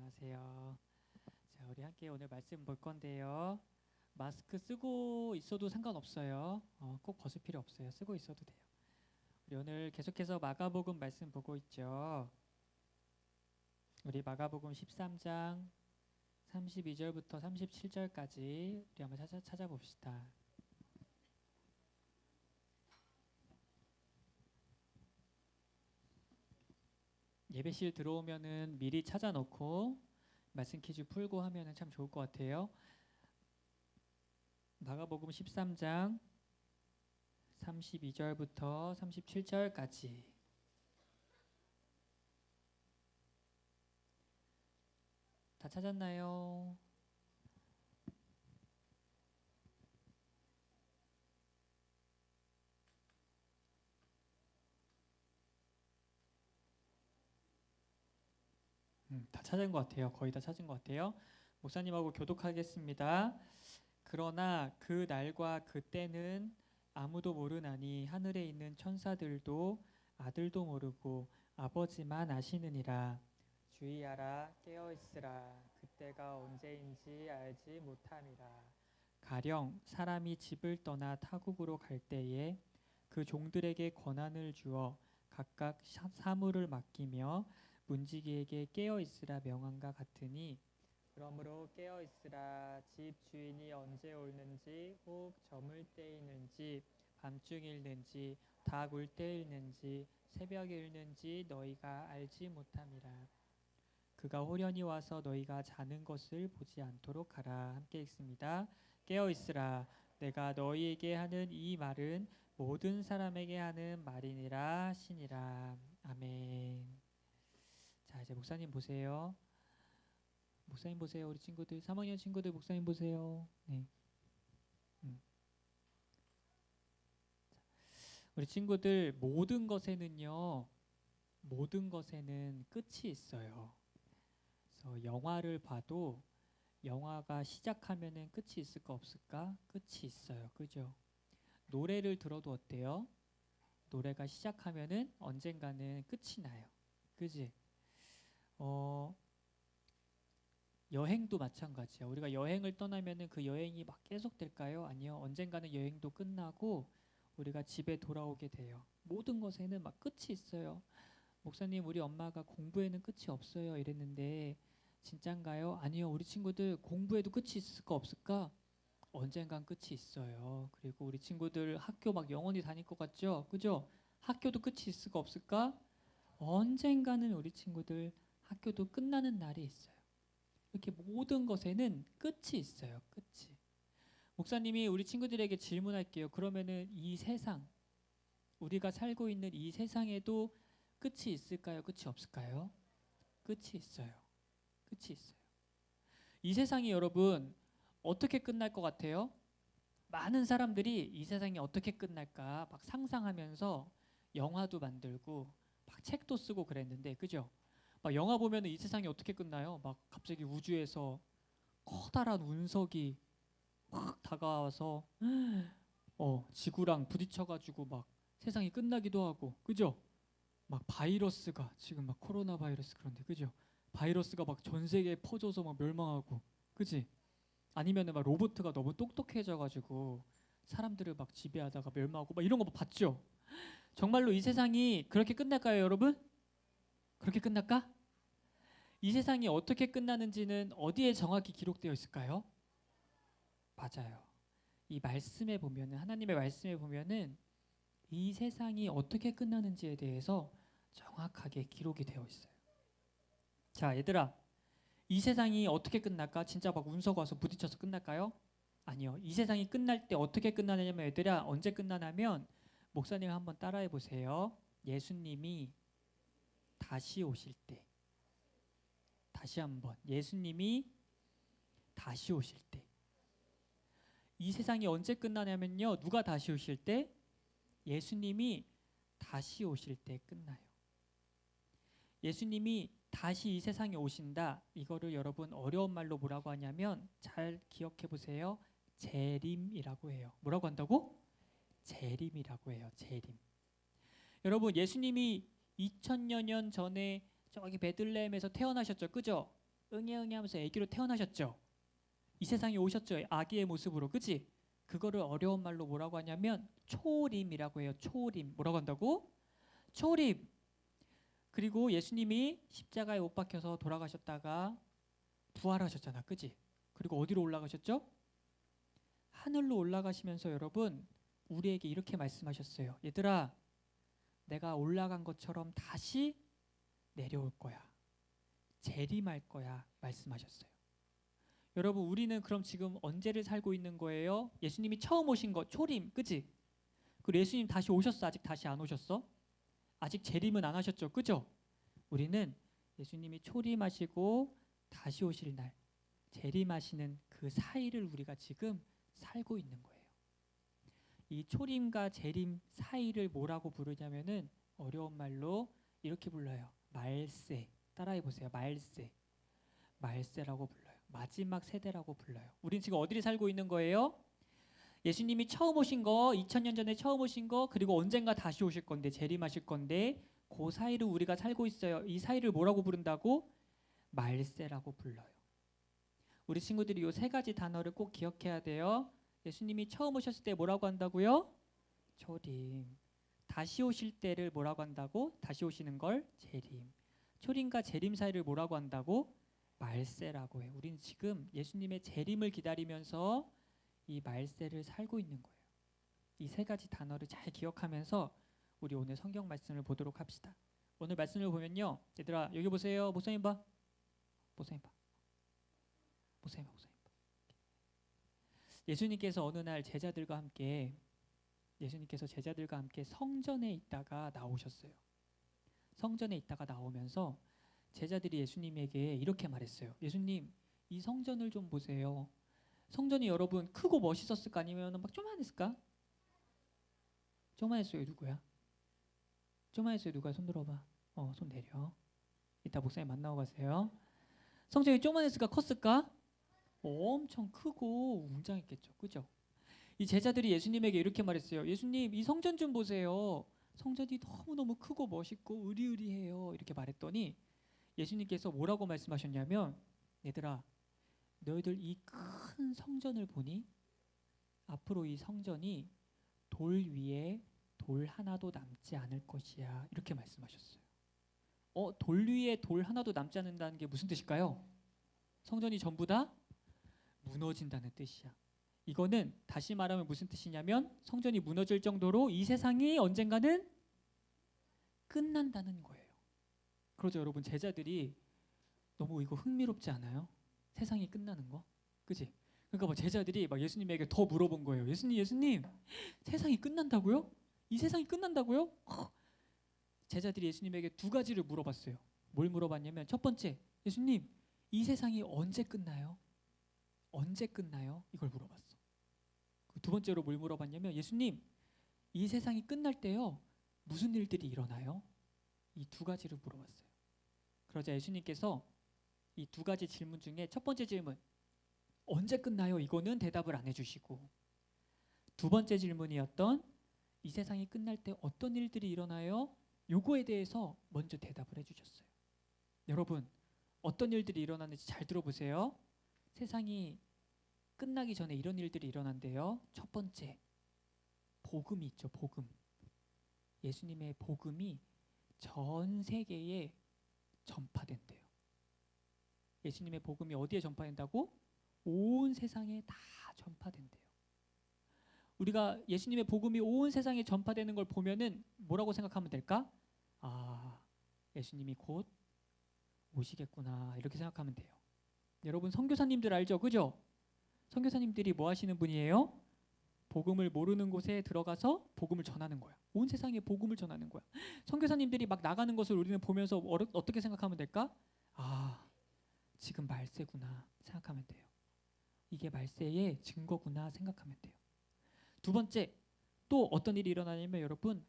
안녕하세요. 자, 우리 함께 오늘 말씀 볼 건데요. 마스크 쓰고 있어도 상관없어요. 꼭 벗을 필요 없어요. 쓰고 있어도 돼요. 우리 오늘 계속해서 마가복음 말씀 보고 있죠. 우리 마가복음 13장 32절부터 37절까지 우리 한번 찾아봅시다. 예배실 들어오면은 미리 찾아놓고 말씀 퀴즈 풀고 하면은 참 좋을 것 같아요. 마가복음 13장 32절부터 37절까지. 다 찾았나요? 다 찾은 것 같아요. 거의 다 찾은 것 같아요. 목사님하고 교독하겠습니다. 그러나 그 날과 그 때는 아무도 모르나니 하늘에 있는 천사들도 아들도 모르고 아버지만 아시느니라. 주의하라, 깨어 있으라. 그때가 언제인지 알지 못함이라. 가령 사람이 집을 떠나 타국으로 갈 때에 그 종들에게 권한을 주어 각각 사물을 맡기며 문지기에게 깨어 있으라 명한과 같으니, 그러므로 깨어 있으라. 집 주인이 언제 오는지, 혹 저물 때이는지, 밤중일는지, 닭 울 때일는지, 새벽에 일는지 너희가 알지 못함이라. 그가 호련히 와서 너희가 자는 것을 보지 않도록 하라. 함께 읽습니다. 깨어 있으라. 내가 너희에게 하는 이 말은 모든 사람에게 하는 말이니라 하시니라. 아멘. 자, 이제 목사님 보세요. 목사님 보세요. 우리 친구들, 3학년 친구들 목사님 보세요. 네. 우리 친구들, 모든 것에는 끝이 있어요. 그래서 영화를 봐도 영화가 시작하면은 끝이 있을까 없을까? 끝이 있어요. 그죠? 노래를 들어도 어때요? 노래가 시작하면은 언젠가는 끝이 나요. 그지? 여행도 마찬가지야. 우리가 여행을 떠나면은 그 여행이 막 계속 될까요? 아니요. 언젠가는 여행도 끝나고 우리가 집에 돌아오게 돼요. 모든 것에는 막 끝이 있어요. 목사님, 우리 엄마가 공부에는 끝이 없어요 이랬는데 진짠가요? 아니요. 우리 친구들 공부에도 끝이 있을까 없을까? 언젠간 끝이 있어요. 그리고 우리 친구들 학교 막 영원히 다닐 것 같죠? 그죠? 학교도 끝이 있을까 없을까? 언젠가는 우리 친구들 학교도 끝나는 날이 있어요. 이렇게 모든 것에는 끝이 있어요. 끝이. 목사님이 우리 친구들에게 질문할게요. 그러면은 이 세상, 우리가 살고 있는 이 세상에도 끝이 있을까요? 끝이 없을까요? 끝이 있어요. 끝이 있어요. 이 세상이 여러분 어떻게 끝날 것 같아요? 많은 사람들이 이 세상이 어떻게 끝날까 막 상상하면서 영화도 만들고 막 책도 쓰고 그랬는데, 그죠? 막 영화 보면은 이 세상이 어떻게 끝나요? 막 갑자기 우주에서 커다란 운석이 확 다가와서 지구랑 부딪혀가지고 막 세상이 끝나기도 하고, 그죠? 막 바이러스가 지금 막 코로나 바이러스 그런데, 그죠? 바이러스가 막 전 세계에 퍼져서 막 멸망하고, 그지? 아니면은 막 로봇가 너무 똑똑해져가지고 사람들을 막 지배하다가 멸망하고 막 이런 거 봤죠? 정말로 이 세상이 그렇게 끝날까요, 여러분? 그렇게 끝날까? 이 세상이 어떻게 끝나는지는 어디에 정확히 기록되어 있을까요? 맞아요. 이 말씀에 보면은, 하나님의 말씀에 보면은 이 세상이 어떻게 끝나는지에 대해서 정확하게 기록이 되어 있어요. 자, 얘들아, 이 세상이 어떻게 끝날까? 진짜 막 운석 와서 부딪혀서 끝날까요? 아니요. 이 세상이 끝날 때 어떻게 끝나냐면, 얘들아, 언제 끝나냐면, 목사님 한번 따라해 보세요. 예수님이 다시 오실 때. 다시 한번. 예수님이 다시 오실 때. 이 세상이 언제 끝나냐면요. 누가 다시 오실 때? 예수님이 다시 오실 때 끝나요. 예수님이 다시 이 세상에 오신다. 이거를 여러분 어려운 말로 뭐라고 하냐면, 잘 기억해 보세요. 재림이라고 해요. 뭐라고 한다고? 재림이라고 해요. 재림. 여러분, 예수님이 2000여 년 전에 저기 베들레헴에서 태어나셨죠. 그죠? 응애 응애 하면서 아기로 태어나셨죠. 이 세상에 오셨죠. 아기의 모습으로. 그치? 그거를 어려운 말로 뭐라고 하냐면 초림이라고 해요. 초림. 뭐라고 한다고? 초림. 그리고 예수님이 십자가에 못 박혀서 돌아가셨다가 부활하셨잖아. 그치? 그리고 어디로 올라가셨죠? 하늘로 올라가시면서 여러분 우리에게 이렇게 말씀하셨어요. 얘들아, 내가 올라간 것처럼 다시 내려올 거야. 재림할 거야. 말씀하셨어요. 여러분, 우리는 그럼 지금 언제를 살고 있는 거예요? 예수님이 처음 오신 거 초림, 그치? 그리고 예수님 다시 오셨어? 아직 다시 안 오셨어? 아직 재림은 안 하셨죠? 그죠? 우리는 예수님이 초림하시고 다시 오실 날 재림하시는 그 사이를 우리가 지금 살고 있는 거예요. 이 초림과 재림 사이를 뭐라고 부르냐면은 어려운 말로 이렇게 불러요. 말세. 따라해 보세요. 말세. 말세라고 불러요. 마지막 세대라고 불러요. 우린 지금 어디를 살고 있는 거예요? 예수님이 처음 오신 거, 2000년 전에 처음 오신 거, 그리고 언젠가 다시 오실 건데 재림하실 건데 그 사이를 우리가 살고 있어요. 이 사이를 뭐라고 부른다고? 말세라고 불러요. 우리 친구들이 이 세 가지 단어를 꼭 기억해야 돼요. 예수님이 처음 오셨을 때 뭐라고 한다고요? 초림. 다시 오실 때를 뭐라고 한다고? 다시 오시는 걸 재림. 초림과 재림 사이를 뭐라고 한다고? 말세라고 해요. 우리는 지금 예수님의 재림을 기다리면서 이 말세를 살고 있는 거예요. 이 세 가지 단어를 잘 기억하면서 우리 오늘 성경 말씀을 보도록 합시다. 오늘 말씀을 보면요, 얘들아 여기 보세요. 목사님 봐. 목사님 봐. 목사님 봐. 목사님 봐. 예수님께서 어느 날 제자들과 함께 성전에 있다가 나오셨어요. 성전에 있다가 나오면서 제자들이 예수님에게 이렇게 말했어요. 예수님, 이 성전을 좀 보세요. 성전이 여러분 크고 멋있었을까 아니면 막 조만했을까? 조만했어요. 누구야? 조만했어요. 누가? 손 들어봐. 손 내려. 이따 목사님 만나고 가세요. 성전이 조만했을까? 컸을까? 엄청 크고 웅장했겠죠. 그죠? 이 제자들이 예수님에게 이렇게 말했어요. 예수님, 이 성전 좀 보세요. 성전이 너무너무 크고 멋있고 으리으리해요. 이렇게 말했더니 예수님께서 뭐라고 말씀하셨냐면, 얘들아, 너희들 이 큰 성전을 보니 앞으로 이 성전이 돌 위에 돌 하나도 남지 않을 것이야. 이렇게 말씀하셨어요. 돌 위에 돌 하나도 남지 않는다는 게 무슨 뜻일까요? 성전이 전부 다 무너진다는 뜻이야. 이거는 다시 말하면 무슨 뜻이냐면 성전이 무너질 정도로 이 세상이 언젠가는 끝난다는 거예요. 그러죠, 여러분. 제자들이 너무 이거 흥미롭지 않아요? 세상이 끝나는 거, 그지? 그러니까 뭐 제자들이 막 예수님에게 더 물어본 거예요. 예수님, 세상이 끝난다고요? 이 세상이 끝난다고요? 제자들이 예수님에게 두 가지를 물어봤어요. 뭘 물어봤냐면 첫 번째, 예수님, 이 세상이 언제 끝나요? 언제 끝나요? 이걸 물어봤어. 두 번째로 뭘 물어봤냐면 예수님, 이 세상이 끝날 때요 무슨 일들이 일어나요? 이 두 가지를 물어봤어요. 그러자 예수님께서 이 두 가지 질문 중에 첫 번째 질문, 언제 끝나요? 이거는 대답을 안 해주시고, 두 번째 질문이었던 이 세상이 끝날 때 어떤 일들이 일어나요? 요거에 대해서 먼저 대답을 해주셨어요. 여러분, 어떤 일들이 일어나는지 잘 들어보세요. 세상이 끝나기 전에 이런 일들이 일어난대요. 첫 번째, 복음이 있죠. 복음. 예수님의 복음이 전 세계에 전파된대요. 예수님의 복음이 어디에 전파된다고? 온 세상에 다 전파된대요. 우리가 예수님의 복음이 온 세상에 전파되는 걸 보면은 뭐라고 생각하면 될까? 아, 예수님이 곧 오시겠구나, 이렇게 생각하면 돼요. 여러분, 선교사님들 알죠? 그죠? 선교사님들이 뭐 하시는 분이에요? 복음을 모르는 곳에 들어가서 복음을 전하는 거야. 온 세상에 복음을 전하는 거야. 선교사님들이 막 나가는 것을 우리는 보면서 어떻게 생각하면 될까? 아, 지금 말세구나 생각하면 돼요. 이게 말세의 증거구나 생각하면 돼요. 두 번째, 또 어떤 일이 일어나냐면 여러분,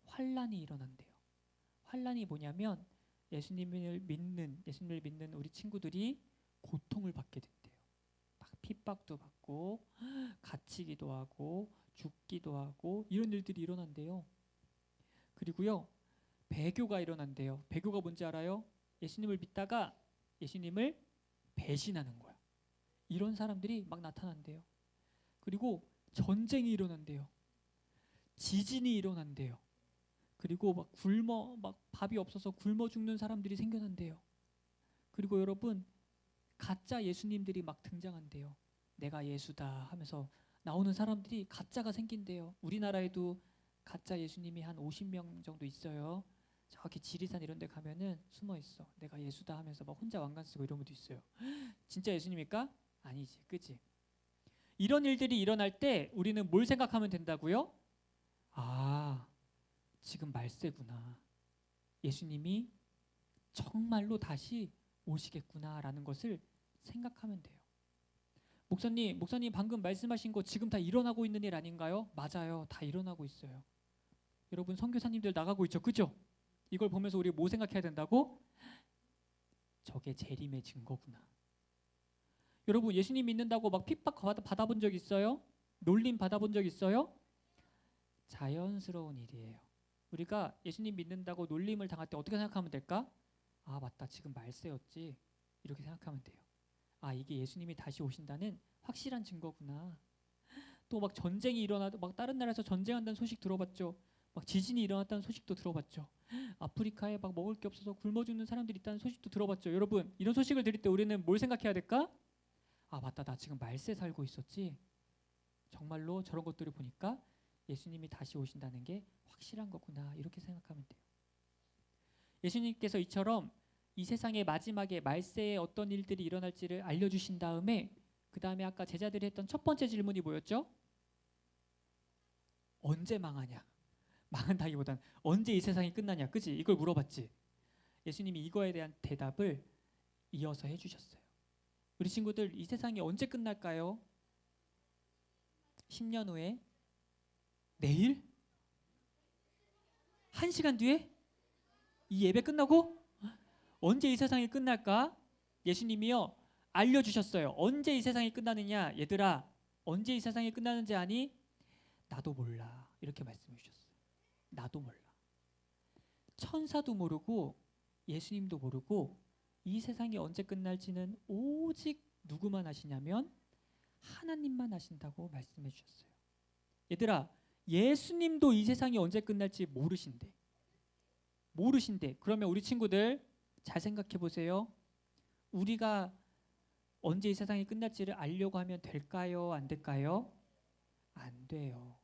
환란이 일어난대요. 환란이 뭐냐면 예수님을 믿는 우리 친구들이 고통을 받게 된대요. 막 핍박도 받고 갇히기도 하고 죽기도 하고 이런 일들이 일어난대요. 그리고요, 배교가 일어난대요. 배교가 뭔지 알아요? 예수님을 믿다가 예수님을 배신하는 거야. 이런 사람들이 막 나타난대요. 그리고 전쟁이 일어난대요. 지진이 일어난대요. 그리고 막 밥이 없어서 굶어 죽는 사람들이 생겨난대요. 그리고 여러분, 가짜 예수님들이 막 등장한대요. 내가 예수다 하면서 나오는 사람들이 가짜가 생긴대요. 우리나라에도 가짜 예수님이 한 50명 정도 있어요. 저기 지리산 이런 데 가면은 숨어 있어. 내가 예수다 하면서 막 혼자 왕관 쓰고 이런 분도 있어요. 진짜 예수님일까? 아니지. 그치? 이런 일들이 일어날 때 우리는 뭘 생각하면 된다고요? 아, 지금 말세구나. 예수님이 정말로 다시 오시겠구나라는 것을 생각하면 돼요. 목사님 방금 말씀하신 거 지금 다 일어나고 있는 일 아닌가요? 맞아요. 다 일어나고 있어요. 여러분 선교사님들 나가고 있죠. 그죠? 이걸 보면서 우리 뭐 생각해야 된다고? 저게 재림의 증거구나. 여러분 예수님 믿는다고 막 핍박 받아본 적 있어요? 놀림 받아본 적 있어요? 자연스러운 일이에요. 우리가 예수님 믿는다고 놀림을 당할 때 어떻게 생각하면 될까? 아 맞다 지금 말세였지 이렇게 생각하면 돼요. 아 이게 예수님이 다시 오신다는 확실한 증거구나. 또 막 전쟁이 일어나도 막 다른 나라에서 전쟁한다는 소식 들어봤죠. 막 지진이 일어났다는 소식도 들어봤죠. 아프리카에 막 먹을 게 없어서 굶어 죽는 사람들이 있다는 소식도 들어봤죠. 여러분 이런 소식을 들을 때 우리는 뭘 생각해야 될까? 아 맞다 나 지금 말세 살고 있었지. 정말로 저런 것들을 보니까 예수님이 다시 오신다는 게 확실한 거구나 이렇게 생각하면 돼요. 예수님께서 이처럼 이 세상의 마지막에 말세에 어떤 일들이 일어날지를 알려주신 다음에 그 다음에 아까 제자들이 했던 첫 번째 질문이 뭐였죠? 언제 망하냐? 망한다기보단 언제 이 세상이 끝나냐? 그지? 이걸 물어봤지. 예수님이 이거에 대한 대답을 이어서 해주셨어요. 우리 친구들 이 세상이 언제 끝날까요? 10년 후에? 내일? 1시간 뒤에? 이 예배 끝나고? 언제 이 세상이 끝날까? 예수님이요 알려주셨어요. 언제 이 세상이 끝나느냐? 얘들아 언제 이 세상이 끝나는지 아니? 나도 몰라 이렇게 말씀해 주셨어요. 나도 몰라. 천사도 모르고 예수님도 모르고 이 세상이 언제 끝날지는 오직 누구만 아시냐면 하나님만 아신다고 말씀해 주셨어요. 얘들아 예수님도 이 세상이 언제 끝날지 모르신대. 그러면 우리 친구들 잘 생각해 보세요. 우리가 언제 이 세상이 끝날지를 알려고 하면 될까요? 안 될까요? 안 돼요.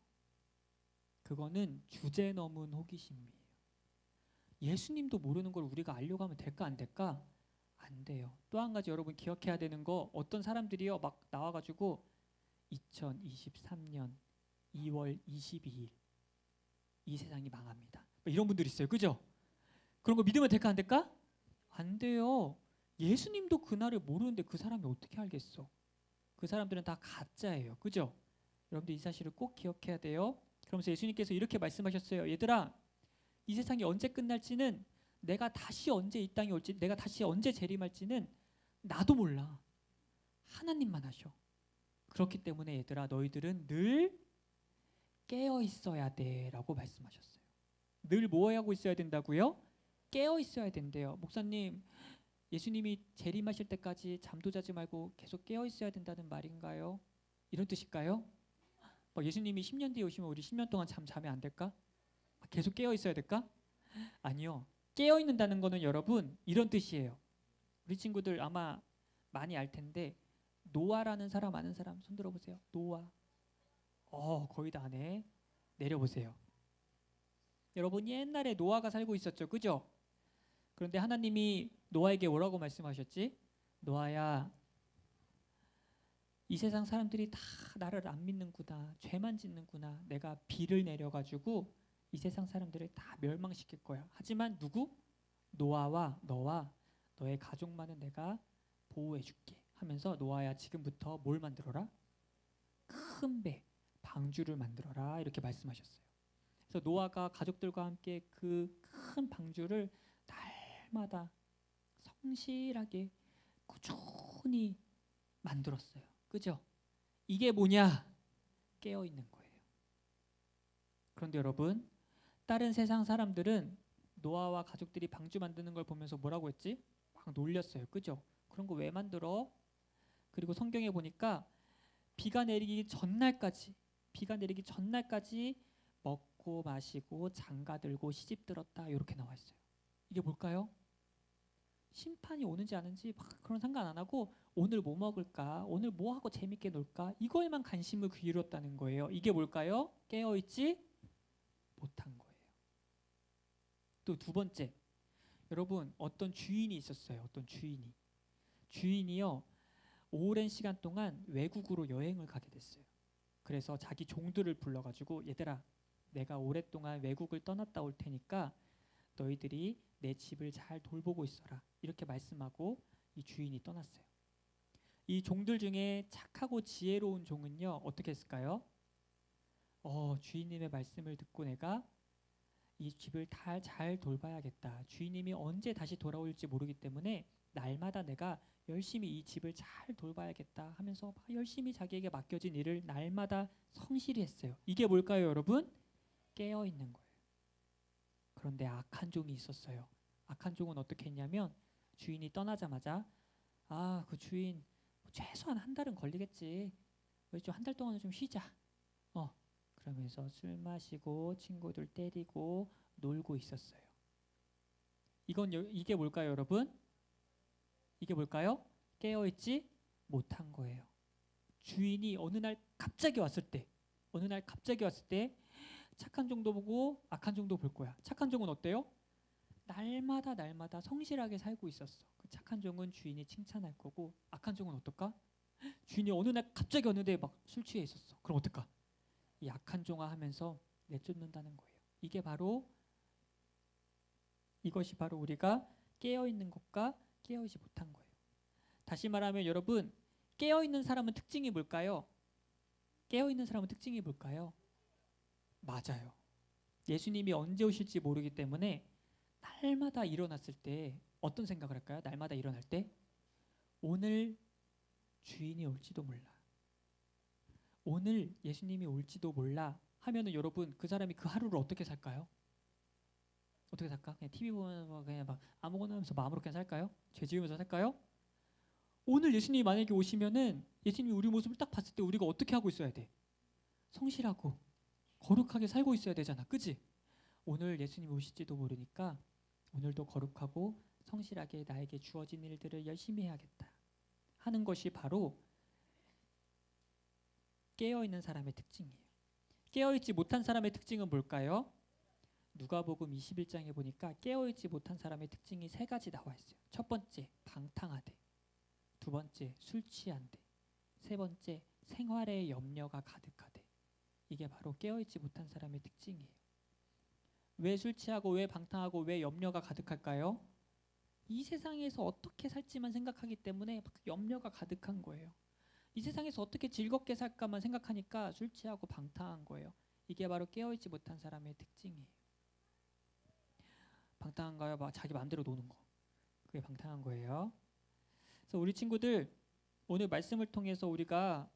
그거는 주제 넘은 호기심이에요. 예수님도 모르는 걸 우리가 알려고 하면 될까 안 될까? 안 돼요. 또 한 가지 여러분 기억해야 되는 거 어떤 사람들이요 막 나와가지고 2023년 2월 22일 이 세상이 망합니다. 이런 분들 있어요. 그죠? 그런 거 믿으면 될까 안 될까? 안 돼요. 예수님도 그날을 모르는데 그 사람이 어떻게 알겠어? 그 사람들은 다 가짜예요. 그죠? 여러분들 이 사실을 꼭 기억해야 돼요. 그러면서 예수님께서 이렇게 말씀하셨어요. 얘들아 이 세상이 언제 끝날지는 내가 다시 언제 이 땅에 올지 내가 다시 언제 재림할지는 나도 몰라. 하나님만 아셔. 그렇기 때문에 얘들아 너희들은 늘 깨어 있어야 돼 라고 말씀하셨어요. 늘 뭐 하고 있어야 된다고요? 깨어 있어야 된대요. 목사님 예수님이 재림하실 때까지 잠도 자지 말고 계속 깨어 있어야 된다는 말인가요? 이런 뜻일까요? 예수님이 10년 뒤에 오시면 우리 10년 동안 자면 안 될까? 계속 깨어 있어야 될까? 아니요. 깨어 있는다는 거는 여러분 이런 뜻이에요. 우리 친구들 아마 많이 알 텐데 노아라는 사람 아는 사람 손 들어보세요. 노아. 거의 다 아네. 내려보세요. 여러분 옛날에 노아가 살고 있었죠. 그죠? 그런데 하나님이 노아에게 뭐라고 말씀하셨지? 노아야 이 세상 사람들이 다 나를 안 믿는구나. 죄만 짓는구나. 내가 비를 내려가지고 이 세상 사람들을 다 멸망시킬 거야. 하지만 누구? 노아와 너와 너의 가족만은 내가 보호해 줄게 하면서 노아야 지금부터 뭘 만들어라? 큰 배, 방주를 만들어라 이렇게 말씀하셨어요. 그래서 노아가 가족들과 함께 그 큰 방주를 날마다 성실하게 꾸준히 만들었어요. 그죠? 이게 뭐냐? 깨어 있는 거예요. 그런데 여러분 다른 세상 사람들은 노아와 가족들이 방주 만드는 걸 보면서 뭐라고 했지? 막 놀렸어요. 그죠? 그런 거 왜 만들어? 그리고 성경에 보니까 비가 내리기 전날까지 먹고 마시고 장가들고 시집들었다 이렇게 나와 있어요. 이게 뭘까요? 심판이 오는지 아는지 막 그런 상관 안 하고 오늘 뭐 먹을까? 오늘 뭐 하고 재밌게 놀까? 이거에만 관심을 기울였다는 거예요. 이게 뭘까요? 깨어있지 못한 거예요. 또 두 번째, 여러분 어떤 주인이 있었어요. 어떤 주인이요 오랜 시간 동안 외국으로 여행을 가게 됐어요. 그래서 자기 종들을 불러가지고 얘들아 내가 오랫동안 외국을 떠났다 올 테니까 너희들이 내 집을 잘 돌보고 있어라 이렇게 말씀하고 이 주인이 떠났어요. 이 종들 중에 착하고 지혜로운 종은요 어떻게 했을까요? 주인님의 말씀을 듣고 내가 이 집을 잘 돌봐야겠다. 주인님이 언제 다시 돌아올지 모르기 때문에 날마다 내가 열심히 이 집을 잘 돌봐야겠다 하면서 막 열심히 자기에게 맡겨진 일을 날마다 성실히 했어요. 이게 뭘까요, 여러분? 깨어 있는 거예요. 그런데 악한 종이 있었어요. 악한 종은 어떻게 했냐면 주인이 떠나자마자 그 주인 최소한 한 달은 걸리겠지. 한 달 동안은 좀 쉬자. 그러면서 술 마시고 친구들 때리고 놀고 있었어요. 이게 뭘까요, 여러분? 이게 뭘까요? 깨어있지 못한 거예요. 주인이 어느 날 갑자기 왔을 때 착한 종도 보고 악한 종도 볼 거야. 착한 종은 어때요? 날마다 성실하게 살고 있었어. 그 착한 종은 주인이 칭찬할 거고 악한 종은 어떨까? 주인이 어느 날 갑자기 왔는데 막 술 취해 있었어. 그럼 어떨까? 이 악한 종아 하면서 내쫓는다는 거예요. 이것이 바로 우리가 깨어있는 것과 깨어있지 못한 거예요. 다시 말하면 여러분 깨어있는 사람은 특징이 뭘까요? 맞아요. 예수님이 언제 오실지 모르기 때문에 날마다 일어났을 때 어떤 생각을 할까요? 날마다 일어날 때 오늘 주인이 올지도 몰라. 오늘 예수님이 올지도 몰라 하면은 여러분 그 사람이 그 하루를 어떻게 살까요? 어떻게 살까? 그냥 TV 보면서 그냥 막 아무거나 하면서 마음으로 그냥 살까요? 죄 지으면서 살까요? 오늘 예수님이 만약에 오시면은 예수님이 우리 모습을 딱 봤을 때 우리가 어떻게 하고 있어야 돼? 성실하고 거룩하게 살고 있어야 되잖아. 그치? 오늘 예수님 오실지도 모르니까 오늘도 거룩하고 성실하게 나에게 주어진 일들을 열심히 해야겠다 하는 것이 바로 깨어있는 사람의 특징이에요. 깨어있지 못한 사람의 특징은 뭘까요? 누가복음 21장에 보니까 깨어있지 못한 사람의 특징이 세 가지 나와 있어요. 첫 번째, 방탕하대. 두 번째, 술 취한대. 세 번째, 생활에 염려가 가득하대. 이게 바로 깨어있지 못한 사람의 특징이에요. 왜 술 취하고 왜 방탕하고 왜 염려가 가득할까요? 이 세상에서 어떻게 살지만 생각하기 때문에 막 염려가 가득한 거예요. 이 세상에서 어떻게 즐겁게 살까만 생각하니까 술 취하고 방탕한 거예요. 이게 바로 깨어있지 못한 사람의 특징이에요. 방탕한 거요? 막 자기 마음대로 노는 거. 그게 방탕한 거예요. 그래서 우리 친구들 오늘 말씀을 통해서 우리가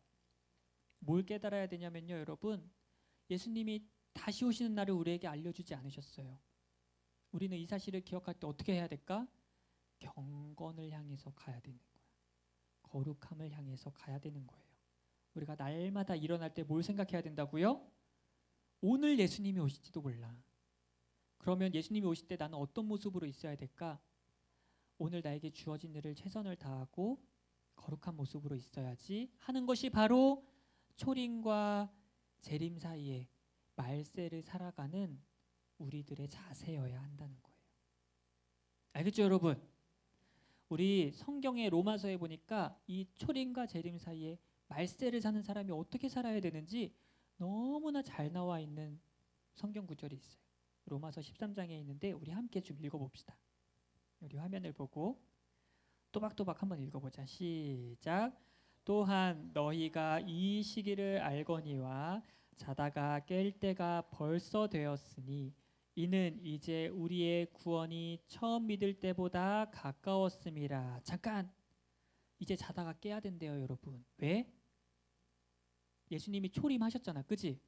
뭘 깨달아야 되냐면요, 여러분. 예수님이 다시 오시는 날을 우리에게 알려주지 않으셨어요. 우리는 이 사실을 기억할 때 어떻게 해야 될까? 경건을 향해서 가야 되는 거야. 거룩함을 향해서 가야 되는 거예요. 우리가 날마다 일어날 때 뭘 생각해야 된다고요? 오늘 예수님이 오실지도 몰라. 그러면 예수님이 오실 때 나는 어떤 모습으로 있어야 될까? 오늘 나에게 주어진 일을 최선을 다하고 거룩한 모습으로 있어야지 하는 것이 바로 초림과 재림 사이에 말세를 살아가는 우리들의 자세여야 한다는 거예요. 알겠죠, 여러분? 우리 성경의 로마서에 보니까 이 초림과 재림 사이에 말세를 사는 사람이 어떻게 살아야 되는지 너무나 잘 나와 있는 성경 구절이 있어요. 로마서 13장에 있는데 우리 함께 좀 읽어봅시다. 우리 화면을 보고 또박또박 한번 읽어보자. 시작. 또한 너희가 이 시기를 알거니와 자다가 깰 때가 벌써 되었으니 이는 이제 우리의 구원이 처음 믿을 때보다 가까웠음이라. 잠깐, 이제 자다가 깨야 된대요, 여러분. 왜? 예수님이 초림하셨잖아, 그지?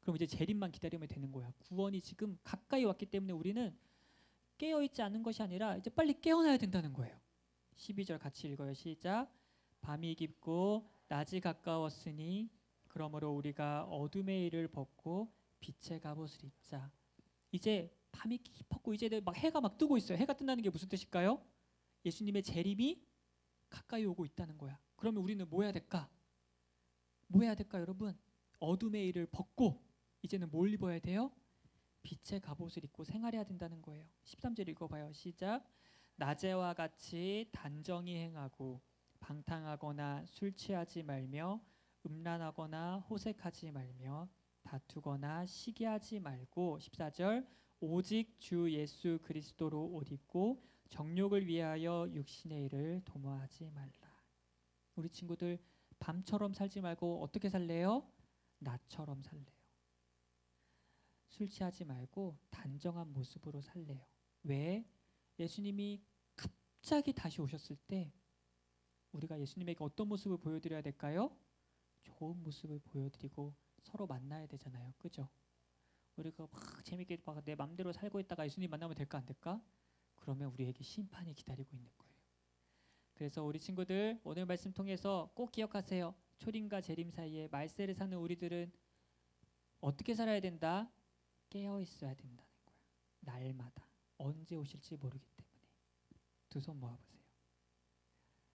그럼 이제 재림만 기다리면 되는 거야. 구원이 지금 가까이 왔기 때문에 우리는 깨어있지 않은 것이 아니라 이제 빨리 깨어나야 된다는 거예요. 12절 같이 읽어요. 시작. 밤이 깊고 낮이 가까웠으니 그러므로 우리가 어둠의 일을 벗고 빛의 갑옷을 입자. 이제 밤이 깊었고 이제 막 해가 막 뜨고 있어요. 해가 뜬다는 게 무슨 뜻일까요? 예수님의 재림이 가까이 오고 있다는 거야. 그러면 우리는 뭐 해야 될까? 뭐 해야 될까 여러분? 어둠의 일을 벗고 이제는 뭘 입어야 돼요? 빛의 갑옷을 입고 생활해야 된다는 거예요. 13절 읽어봐요. 시작. 낮에와 같이 단정히 행하고 방탕하거나 술 취하지 말며 음란하거나 호색하지 말며 다투거나 시기하지 말고 14절 오직 주 예수 그리스도로 옷 입고 정욕을 위하여 육신의 일을 도모하지 말라. 우리 친구들 밤처럼 살지 말고 어떻게 살래요? 낮처럼 살래요. 술 취하지 말고 단정한 모습으로 살래요. 왜? 예수님이 갑자기 다시 오셨을 때 우리가 예수님에게 어떤 모습을 보여드려야 될까요? 좋은 모습을 보여드리고 서로 만나야 되잖아요. 그죠? 우리가 막 재밌게 막 내 맘대로 살고 있다가 예수님 만나면 될까 안 될까? 그러면 우리에게 심판이 기다리고 있는 거예요. 그래서 우리 친구들 오늘 말씀 통해서 꼭 기억하세요. 초림과 재림 사이에 말세를 사는 우리들은 어떻게 살아야 된다? 깨어 있어야 된다는 거야. 날마다 언제 오실지 모르기 때문에. 두 손 모아보세요.